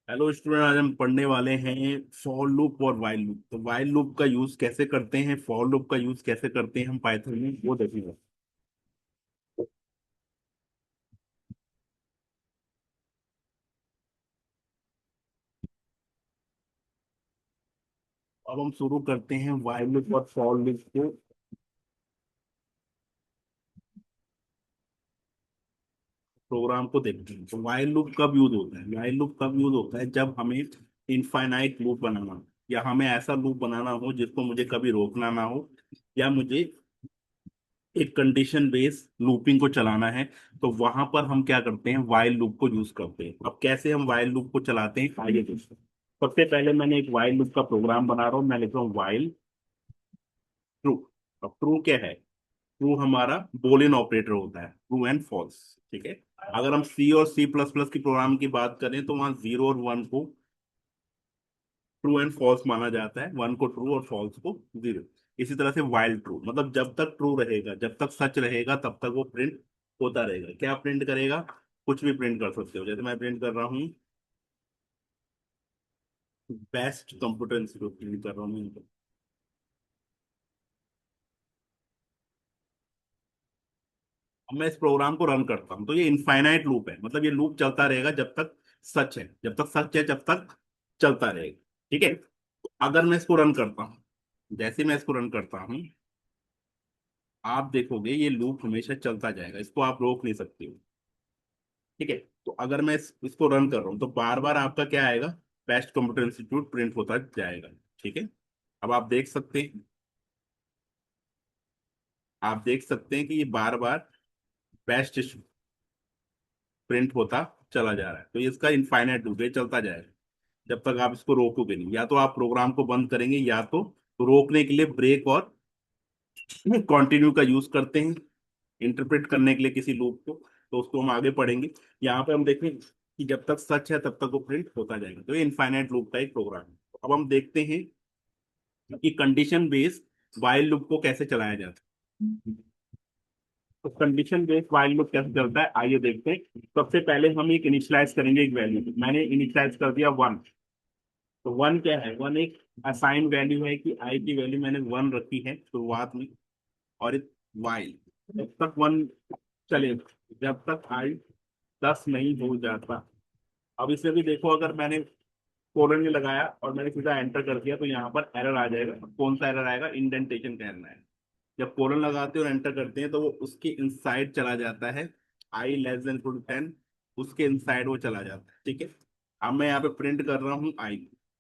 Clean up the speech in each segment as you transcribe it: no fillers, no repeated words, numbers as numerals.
Hello student, आज हम पढ़ने वाले हैं फॉर लूप और वाइल लूप। तो वाइल लूप का यूज कैसे करते हैं, फॉर लूप का यूज कैसे करते हैं हम पाइथन में, वो देखेंगे। अब हम शुरू करते हैं वाइल लूप और फॉर लूप को प्रोग्राम को देखते हैं। तो वाइल लूप कब यूज होता है? वाइल लूप कब यूज होता है जब हमें इनफाइनाइट लूप बनाना हो, या हमें ऐसा लूप बनाना हो जिसको मुझे कभी रोकना ना हो, या मुझे एक कंडीशन बेस लूपिंग को चलाना है। तो वहां पर हम क्या करते हैं, वाइल लूप को यूज करते हैं। अब कैसे हम वाइल लूप को चलाते हैं आइए देखते हैं। सबसे पहले मैंने एक वाइल लूप का प्रोग्राम बना रहा हूँ। मैं लिख रहा हूँ वाइल ट्रू। अब ट्रू क्या है? ट्रू हमारा बोलियन ऑपरेटर होता है, ट्रू एंड फॉल्स। ठीक है। अगर हम सी और सी प्लस प्लस की प्रोग्राम की बात करें तो वहां जीरो और वन को ट्रू एंड फॉल्स माना जाता है, वन को ट्रू और फॉल्स को जीरो। इसी तरह से वाइल ट्रू मतलब जब तक ट्रू रहेगा, जब तक सच रहेगा, तब तक वो प्रिंट होता रहेगा। क्या प्रिंट करेगा? कुछ भी प्रिंट कर सकते हो। जैसे मैं प्रिंट कर रहा हूँ बेस्ट कंप्यूटर इंस्टीट्यूट, प्रिंट कर रहा हूँ। अब मैं इस प्रोग्राम को रन करता हूँ तो ये इनफाइनाइट लूप है, मतलब ये लूप चलता रहेगा जब तक सच है। जब तक सच है जब तक चलता रहेगा। ठीक है। अगर मैं इसको रन करता हूँ, जैसे मैं इसको रन करता हूँ, आप देखोगे ये लूप हमेशा चलता जाएगा, इसको आप रोक नहीं सकते हो। ठीक है। तो अगर मैं इसको रन कर रहा हूँ तो बार बार आपका क्या आएगा? बेस्ट कंप्यूटर इंस्टीट्यूट प्रिंट होता जाएगा। ठीक है। अब आप देख सकते हैं कि ये बार बार बेस्ट प्रिंट होता चला जा रहा है। तो ये इसका इनफाइनाइट लूप है, चलता जाएगा जब तक आप इसको रोकोगे नहीं। या तो आप प्रोग्राम को बंद करेंगे, या तो रोकने के लिए ब्रेक और कंटिन्यू का यूज करते हैं इंटरप्रेट करने के लिए किसी लूप को। तो उसको हम आगे पढ़ेंगे। यहाँ पे हम देखें कि जब तक सच है तब तक वो प्रिंट होता जाएगा। तो ये इनफाइनाइट लूप का एक प्रोग्राम है। तो अब हम देखते हैं कि कंडीशन बेस्ड वाइल लूप को कैसे चलाया जाता है। तो कंडीशन बेस्ड वाइल लूप कैसे चलता है आइए देखते हैं। सबसे पहले हम एक इनिशियलाइज करेंगे एक वैल्यू। मैंने इनिशियलाइज कर दिया वन। तो वन क्या है? वन एक असाइन वैल्यू है कि आई की वैल्यू मैंने वन रखी है शुरुआत में। और एक वाइल जब तक वन चलेगा, जब तक आई 10 नहीं हो जाता। अब इसमें भी देखो, अगर मैंने कोलन नहीं लगाया और मैंने सीधा एंटर कर दिया तो यहाँ पर एरर आ जाएगा। कौन सा एरर आएगा? इंडेंटेशन का एरर आएगा। जब कोलन लगाते हैं और एंटर करते हैं तो वो उसके इनसाइड चला जाता है। आई लेस देन इक्वल टू 10, उसके इनसाइड वो चला जाता है। ठीक है। अब मैं यहाँ पे प्रिंट कर रहा हूँ आई।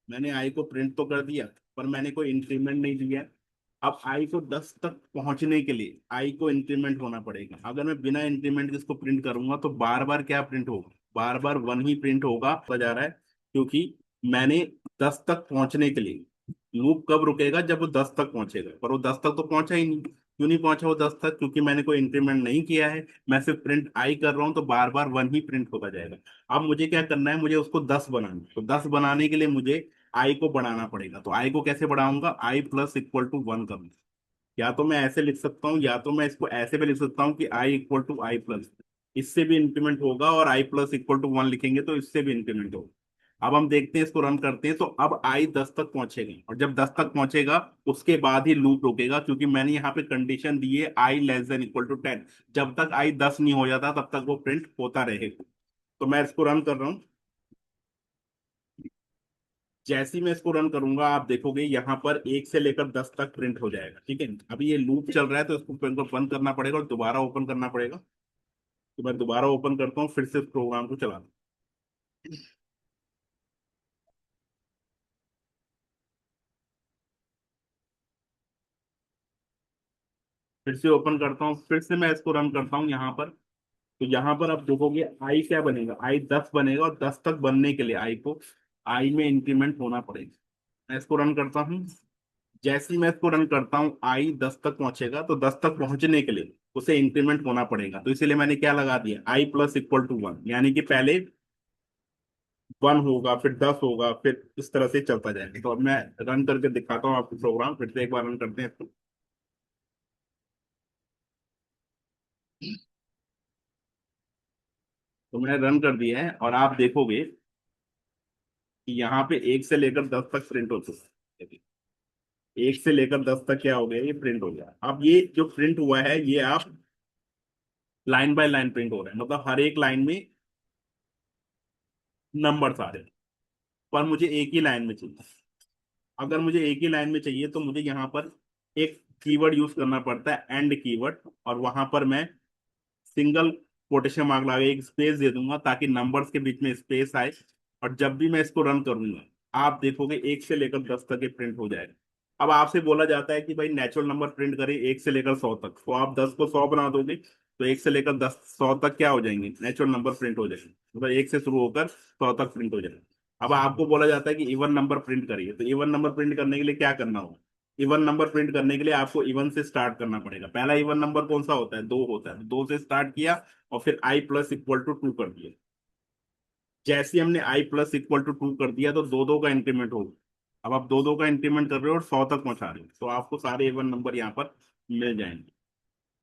मैंने आई को प्रिंट तो कर दिया, पर मैंने कोई इंक्रीमेंट नहीं दिया। अब आई को 10 तक पहुंचने के लिए आई को इंक्रीमेंट होना पड़ेगा। अगर मैं बिना इंक्रीमेंट के इसको प्रिंट करूंगा तो बार बार क्या प्रिंट होगा? बार बार वन ही प्रिंट होगा, होता जा रहा है। क्योंकि मैंने 10 तक पहुंचने के लिए, लूप कब रुकेगा? जब वो 10 तक पहुंचेगा, पर वो 10 तक तो पहुंचा ही नहीं। क्यों नहीं पहुंचा वो 10 तक? क्योंकि मैंने कोई इंक्रीमेंट नहीं किया है। मैं सिर्फ प्रिंट आई कर रहा हूँ, तो बार बार वन ही प्रिंट होता जाएगा। अब मुझे क्या करना है? मुझे उसको 10 बनाना है। तो 10 बनाने के लिए मुझे आई को बढ़ाना पड़ेगा। तो आई को कैसे बढ़ाऊंगा? आई प्लस इक्वल टू वन करूंगा। या तो मैं ऐसे लिख सकता हूँ, या तो मैं इसको ऐसे भी लिख सकता हूँ कि I equal to I plus. इससे भी इंक्रीमेंट होगा, और आई प्लस इक्वल टू वन लिखेंगे तो इससे भी इंक्रीमेंट होगा। अब हम देखते हैं, इसको रन करते हैं। तो अब आई 10 तक पहुंचेगा, और जब 10 तक पहुंचेगा उसके बाद ही लूप रुकेगा, क्योंकि मैंने यहाँ पे कंडीशन दी है आई लेस देन इक्वल टू 10। जब तक आई 10 नहीं हो जाता तब तक वो प्रिंट होता रहेगा। तो मैं इसको रन कर रहा हूँ। जैसे ही मैं इसको रन करूंगा आप देखोगे यहाँ पर एक से लेकर 10 तक प्रिंट हो जाएगा। ठीक है। अभी ये लूप चल रहा है तो इसको बंद करना पड़ेगा और दोबारा ओपन करना पड़ेगा। तो मैं दोबारा ओपन करता हूँ, फिर से इस प्रोग्राम को चलाता हूँ। फिर से ओपन करता हूँ, फिर से मैं इसको रन करता हूँ यहाँ पर। तो यहाँ पर आप देखोगे आई क्या बनेगा? आई 10 बनेगा, और 10 तक बनने के लिए आई को आई में इंक्रीमेंट होना पड़ेगा। मैं इसको रन करता हूँ। जैसे ही मैं इसको रन करता हूँ आई 10 तक पहुंचेगा, तो 10 तक पहुंचने के लिए उसे इंक्रीमेंट होना पड़ेगा। तो इसीलिए मैंने क्या लगा दिया? आई प्लस इक्वल टू वन, यानी कि पहले वन होगा, फिर 10 होगा, फिर इस तरह से चलता जाएगा। तो अब मैं रन करके दिखाता हूँ आपको प्रोग्राम। फिर से एक बार रन करते हैं इसको। तो मैंने रन कर दिया है, और आप देखोगे कि यहाँ पे 1 से लेकर 10 तक प्रिंट हो चुका है। 1 से लेकर 10 तक क्या हो गया, ये प्रिंट हो गया। अब ये जो प्रिंट हुआ है ये आप लाइन बाय लाइन प्रिंट हो रहा है, मतलब हर एक लाइन में नंबर आ रहे हैं। पर मुझे एक ही लाइन में चाहिए। अगर मुझे एक ही लाइन में चाहिए तो मुझे यहाँ पर एक कीवर्ड यूज करना पड़ता है, एंड कीवर्ड, और वहां पर मैं सिंगल कोटेशन मार्क लगा के एक स्पेस दे दूंगा ताकि नंबर्स के बीच में स्पेस आए। और जब भी मैं इसको रन करूंगा आप देखोगे 1 से लेकर 10 तक ये प्रिंट हो जाएगा। अब आपसे बोला जाता है कि भाई नेचुरल नंबर प्रिंट करें 1 से लेकर 100 तक, तो आप 10 को 100 बना दोगे तो 1 से लेकर 100 तक क्या हो जाएंगे, नेचुरल नंबर प्रिंट हो जाएंगे, मतलब 1 से शुरू होकर 100 तक प्रिंट हो जाएगा। अब आपको बोला जाता है कि इवन नंबर प्रिंट करिए, तो इवन नंबर प्रिंट करने के लिए क्या करना होगा। इवन नंबर प्रिंट करने के लिए आपको इवन से स्टार्ट करना पड़ेगा। पहला इवन नंबर कौन सा होता है, 2 होता है, 2 से स्टार्ट किया और फिर i+=2 कर दिया। जैसे ही हमने i+=2 कर दिया तो दो दो का इंक्रीमेंट होगा। अब आप दो दो का इंक्रीमेंट कर रहे हो और 100 तक पहुंचा रहे हो तो आपको सारे इवन नंबर यहाँ पर मिल जाएंगे।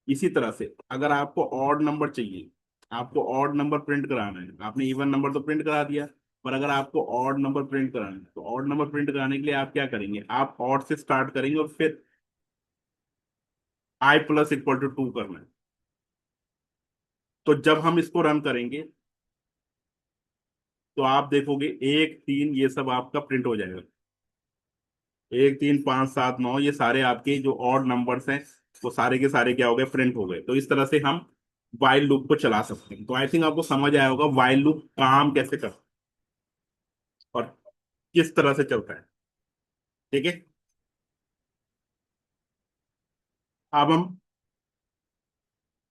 इसी तरह से अगर आपको ऑड नंबर चाहिए, आपको ऑड नंबर प्रिंट कराना है, आपने इवन नंबर तो प्रिंट करा दिया, पर अगर आपको ऑड नंबर प्रिंट कराना है तो ऑड नंबर प्रिंट कराने के लिए आप क्या करेंगे, आप ऑड से स्टार्ट करेंगे और फिर i+=2 करना है। तो जब हम इसको रन करेंगे तो आप देखोगे 1 3 ये सब आपका प्रिंट हो जाएगा। 1 3 5 7 9 ये सारे आपके जो ऑड नंबर्स हैं वो सारे के सारे क्या हो गए, प्रिंट हो गए। तो इस तरह से हम वाइल लूप को चला सकते हैं। तो आई थिंक आपको समझ आया होगा वाइल लूप काम कैसे करता है और किस तरह से चलता है। ठीक है, अब हम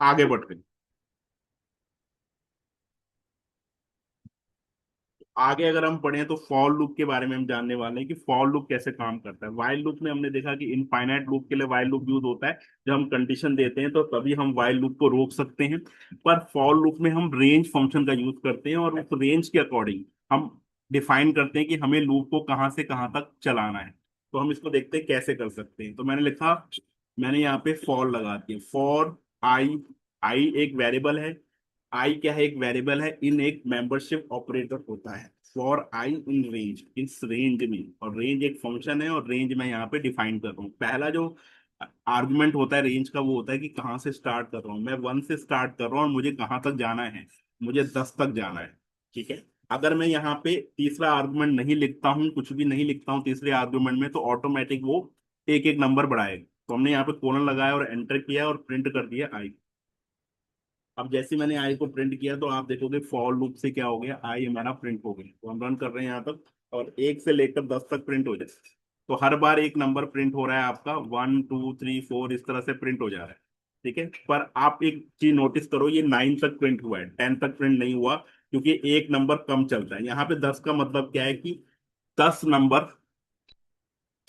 आगे बढ़ते हैं। आगे अगर हम पढ़ें तो फॉर लूप के बारे में हम जानने वाले हैं कि फॉर लूप कैसे काम करता है। वाइल लूप में हमने देखा कि इनफाइनाइट लूप के लिए वाइल लूप यूज होता है। जब हम कंडीशन देते हैं तो तभी हम वाइल लूप को रोक सकते हैं। पर फॉर लूप में हम रेंज फंक्शन का यूज करते हैं और उस रेंज के अकॉर्डिंग हम डिफाइन करते हैं कि हमें लूप को कहाँ से कहाँ तक चलाना है। तो हम इसको देखते हैं कैसे कर सकते हैं। तो मैंने लिखा, मैंने यहाँ पे फॉर लगा दिया, फॉर आई। आई एक वेरिएबल है। आई क्या है, एक वेरिएबल है, इन एक मेंबरशिप ऑपरेटर होता है। फॉर आई इन रेंज, इस रेंज में, और रेंज एक फंक्शन है और रेंज मैं यहाँ पे डिफाइन कर रहा हूँ। पहला जो आर्गुमेंट होता है रेंज का वो होता है कि कहाँ से स्टार्ट कर रहा हूँ मैं, 1 से स्टार्ट कर रहा हूँ और मुझे कहाँ तक जाना है, मुझे 10 तक जाना है। ठीक है, अगर मैं यहाँ पे तीसरा आर्गुमेंट नहीं लिखता हूँ, कुछ भी नहीं लिखता हूँ तीसरे आर्गुमेंट में, तो ऑटोमेटिक वो एक एक नंबर बढ़ाएगा। तो हमने यहाँ पे कोलन लगाया और एंटर किया और प्रिंट कर दिया आई। अब जैसे मैंने आई को प्रिंट किया तो आप देखोगे फॉर लूप से क्या हो गया, आई हमारा प्रिंट हो गया। तो हम रन कर रहे हैं यहाँ तक और 1 से लेकर 10 तक प्रिंट हो जाए। तो हर बार एक नंबर प्रिंट हो रहा है आपका, 1 2 3 4 इस तरह से प्रिंट हो जा रहा है। ठीक है, पर आप एक चीज नोटिस करो, ये 9 तक प्रिंट हुआ है, 10 तक प्रिंट नहीं हुआ, क्योंकि एक नंबर कम चलता है। यहाँ पे 10 का मतलब क्या है कि 10 नंबर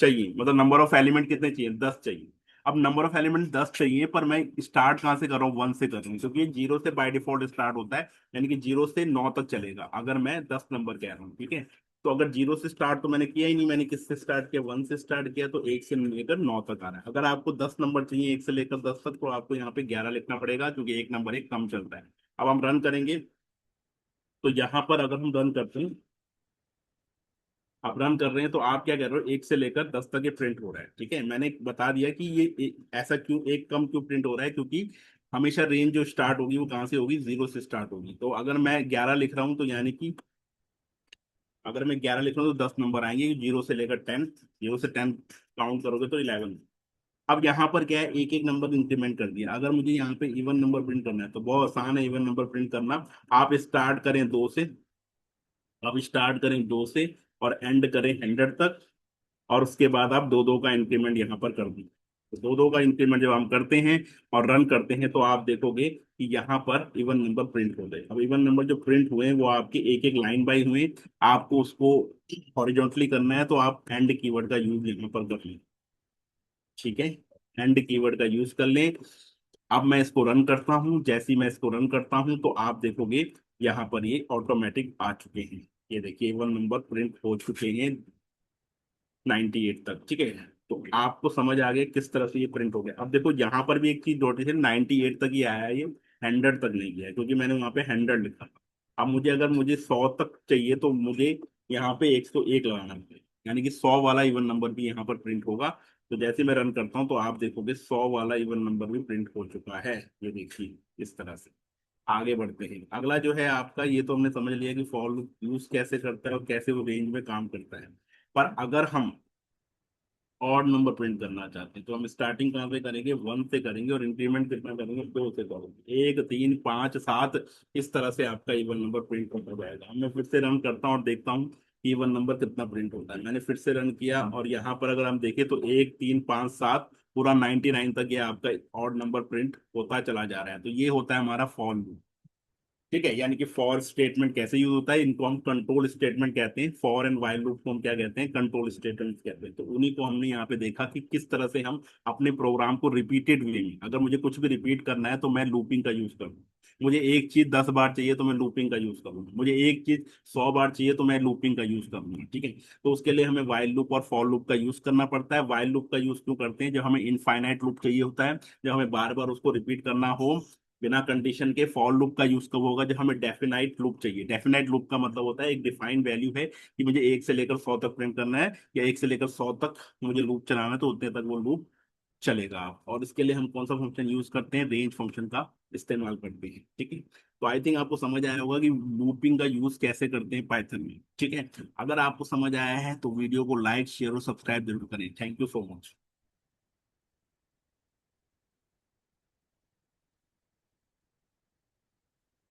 चाहिए, मतलब नंबर ऑफ एलिमेंट कितने चाहिए, 10 चाहिए। अब नंबर ऑफ एलिमेंट 10 चाहिए पर मैं स्टार्ट कहाँ से कर रहा हूँ, 1 से कर रहा हूँ, क्योंकि ये 0 से बाय डिफॉल्ट स्टार्ट होता है। यानी कि 0 से 9 तक चलेगा अगर मैं 10 नंबर कह रहा हूँ। ठीक है, तो अगर 0 से स्टार्ट तो मैंने किया ही नहीं, मैंने किससे स्टार्ट किया, 1 से स्टार्ट किया, तो 1 से लेकर 9 तक आ रहा है। अगर आपको 10 नंबर चाहिए 1 से लेकर 10 तक तो आपको यहाँ पे 11 लिखना पड़ेगा, क्योंकि एक नंबर एक कम चलता है। अब हम रन करेंगे तो यहाँ पर अगर हम रन करते हैं, आप रन कर रहे हैं तो आप क्या कर रहे हो, 1 से लेकर 10 तक ये प्रिंट हो रहा है। ठीक है, मैंने बता दिया कि ये ऐसा क्यों एक कम क्यों प्रिंट हो रहा है, क्योंकि हमेशा रेंज जो स्टार्ट होगी वो कहाँ से होगी, 0 से स्टार्ट होगी। तो अगर मैं 11 लिख रहा हूँ तो यानी कि अगर मैं 11 लिख रहा हूँ तो 10 नंबर आएंगे, 0 से लेकर 10, 0 से 10 काउंट करोगे तो 11। अब यहाँ पर क्या है, एक एक नंबर इंक्रीमेंट कर दिया। अगर मुझे यहाँ पे इवन नंबर प्रिंट करना है तो बहुत आसान है इवन नंबर प्रिंट करना। आप स्टार्ट करें 2 से, आप स्टार्ट करें 2 से और एंड करें 100 तक, और उसके बाद आप दो दो का इंक्रीमेंट यहाँ पर कर दी। तो दो दो का इंक्रीमेंट जब हम करते हैं और रन करते हैं तो आप देखोगे कि यहाँ पर इवन नंबर प्रिंट हो गए। अब इवन नंबर जो प्रिंट हुए हैं वो आपके एक एक लाइन बाई हुए। आपको उसको हॉरिजॉन्टली करना है तो आप एंड कीवर्ड का यूज यहाँ पर कर लें। ठीक है, एंड कीवर्ड का यूज कर लें। अब मैं इसको रन करता हूँ, जैसे ही मैं इसको रन करता हूँ तो आप देखोगे यहाँ पर ये ऑटोमेटिक आ चुके हैं। ये देखिए इवन नंबर प्रिंट हो चुके हैं 98 तक। ठीक है, तो आपको समझ आ गया किस तरह से ये प्रिंट हो गया। अब देखो यहाँ पर भी एक चीज नोटिस है, 98 तक ही आया है, ये 100 तक नहीं गया है, क्योंकि मैंने वहां पे 100 लिखा था। अब मुझे अगर मुझे 100 तक चाहिए तो मुझे यहाँ पे 101 लगाना है, यानी कि 100 वाला इवन नंबर भी यहाँ पर प्रिंट होगा। तो जैसे मैं रन करता हूँ तो आप देखोगे 100 वाला इवन नंबर भी प्रिंट हो चुका है। ये देखिए इस तरह से। आगे बढ़ते हैं, अगला जो है आपका, ये तो हमने समझ लिया कि फॉर लूप यूज कैसे करता है और कैसे वो रेंज में काम करता है। पर अगर हम ऑड नंबर प्रिंट करना चाहते हैं तो हम स्टार्टिंग कहाँ से करेंगे, 1 से करेंगे, और इंक्रीमेंट कितना करेंगे, 2 से करेंगे, 1 3 5 7, इस तरह से आपका इवन नंबर प्रिंट होता जाएगा। अब मैं फिर से रन करता हूँ और देखता हूँ इवन नंबर कितना प्रिंट होता है। मैंने फिर से रन किया और यहाँ पर अगर हम देखें तो 1 3 5 7 पूरा 99 तक ये आपका ऑड नंबर प्रिंट होता चला जा रहा है। तो ये होता है हमारा फॉर लूप। ठीक है, यानी कि फॉर स्टेटमेंट कैसे यूज होता है, इनको हम कंट्रोल स्टेटमेंट कहते हैं। फॉर एंड व्हाइल लूप को हम क्या कहते हैं, कंट्रोल स्टेटमेंट कहते हैं। तो उन्हीं को हमने यहाँ पे देखा कि किस तरह से हम अपने प्रोग्राम को रिपीटेड वे में, अगर मुझे कुछ भी रिपीट करना है तो मैं लूपिंग का यूज करूँ। मुझे एक चीज 10 बार चाहिए तो मैं लूपिंग का यूज करूंगा, मुझे एक चीज 100 बार चाहिए तो मैं लूपिंग का यूज करूंगा। ठीक है, तो उसके लिए हमें वाइल लूप और फॉर लूप का यूज करना पड़ता है। वाइल लूप का यूज क्यों करते हैं, जब हमें इनफाइनाइट लूप चाहिए होता है, जब हमें बार बार उसको रिपीट करना हो बिना कंडीशन के। फॉर लूप का यूज कब होगा, जब हमें डेफिनाइट लूप चाहिए। डेफिनाइट लूप का मतलब होता है एक डिफाइंड वैल्यू है कि मुझे 1 से लेकर 100 तक प्रिंट करना है, या 1 से लेकर 100 तक मुझे लूप चलाना है, तो उतने तक वो लूप चलेगा। और इसके लिए हम कौन सा फंक्शन यूज करते हैं, रेंज फंक्शन का इस्तेमाल करते हैं। ठीक है, तो आई थिंक आपको समझ आया होगा कि लूपिंग का यूज कैसे करते हैं पाइथन में। ठीक है, अगर आपको समझ आया है तो वीडियो को लाइक शेयर और सब्सक्राइब जरूर करें। Thank you so much.